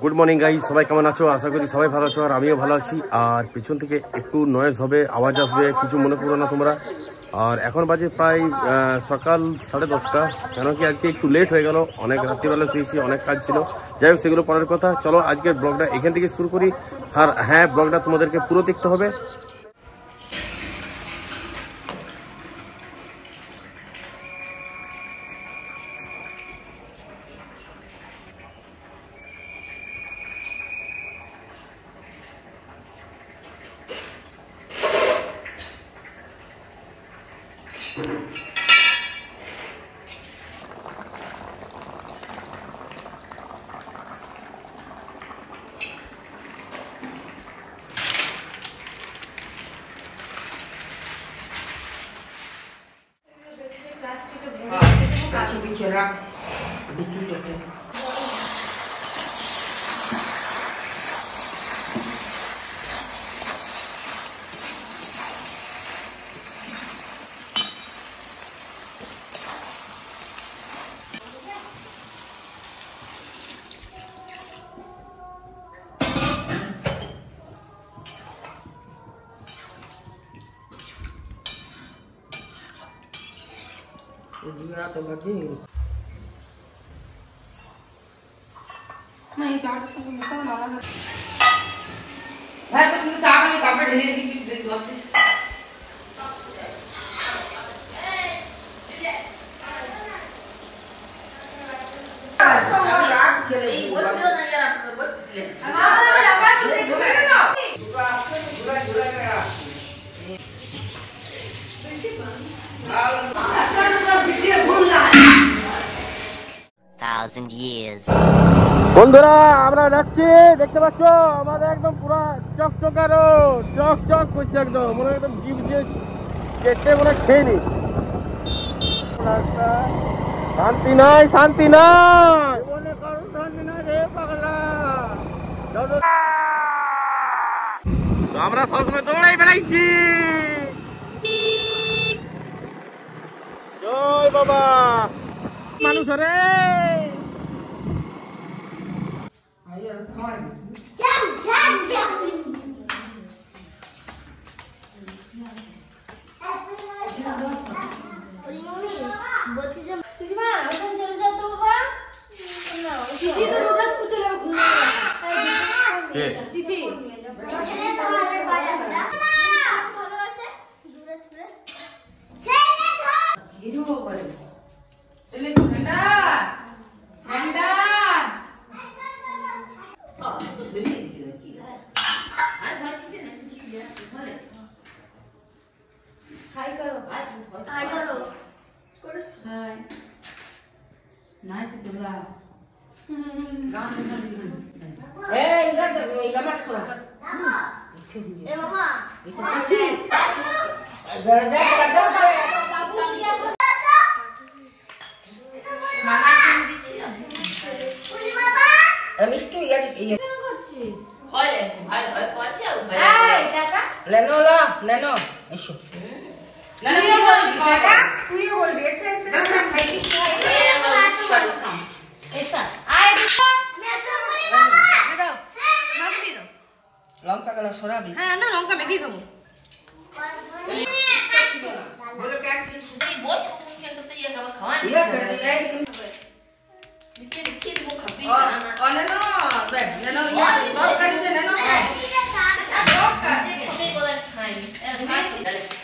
Good morning guys, সবাই কেমন আছো? আশা করি সবাই ভালো আছো আর আমিও ভালো আছি। আর পিছন থেকে একটু নয়েজ হবে, আওয়াজ আসবে, কিছু মনে করো না তোমরা। আর এখন বাজে প্রায় সকাল 10:30, কেন কি আজকে একটু লেট হয়ে গেল, অনেক রাত্রিবেলা শুয়েছি, অনেক কাজ ছিল। যাই হোক, সেগুলো পরের কথা। চলো আজকের ব্লগটা এখান থেকে শুরু করি। আর হ্যাঁ, ব্লগটা তোমাদেরকে পুরো দেখতে হবে। bicara dikit aja. Dia atau baju? नहीं चाट से मिलता ना है तो सुन चाट में कपड़े ढेर की चीज दे दो वापस বন্ধুরা, আমরা যাচ্ছি, দেখতে পাচ্ছ আমাদের একদম পুরো চকচকা রোড, চকচক করছে একদম, মনে একদম জিভ দিয়ে কেটে মনে খেয়ে নি। শান্তি নাই, শান্তি নাই, শান্তি নাই রে পাগলা। আমরা সবসময় দৌড়াই বেড়াইছি। জয় বাবা মানুষ রে। লঙ্কা কালা সরাবি? হ্যাঁ না, লঙ্কা মেখে খাবো। बोलो क्या ये बॉस को फोन किया तो ये सब खावानी ये कर ये देखिए वो खपी और ना दे ना ये दो कर दे ना दो कर हमें बोला खाई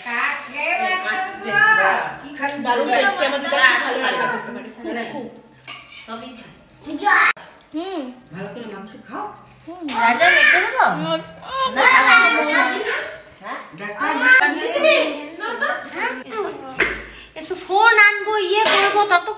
काट के की खाली दारू टेस्ट के मध्य दारू खाली करते पारे खूब सभी ভালো করে মাখি খাও। রাজা মেখে দেবো না একটু ফোন আনবো, ইয়ে করবো, তত